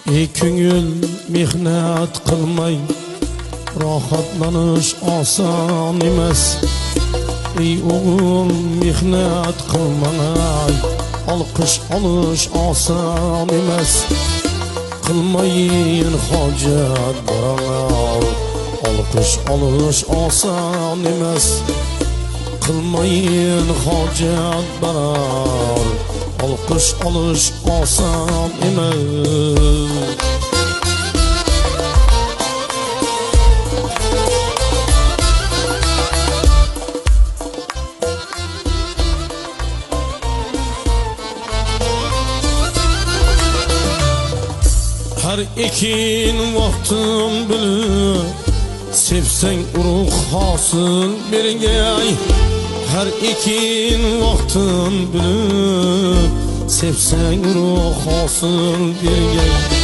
Ey ko'ngil mehnat qilmay rohatlanish oson emas. Ey o'g'il mehnat qilmay olqish olish oson emas. Qilmayin hojat barobar olqish olish oson emas. Qilmayin hojat barobar olqish olish oson emas. Her ekin vaktin bilip sevseng urug' hosil bergay. Her ekin vaktin bilip sevseng urug' hosil bergay.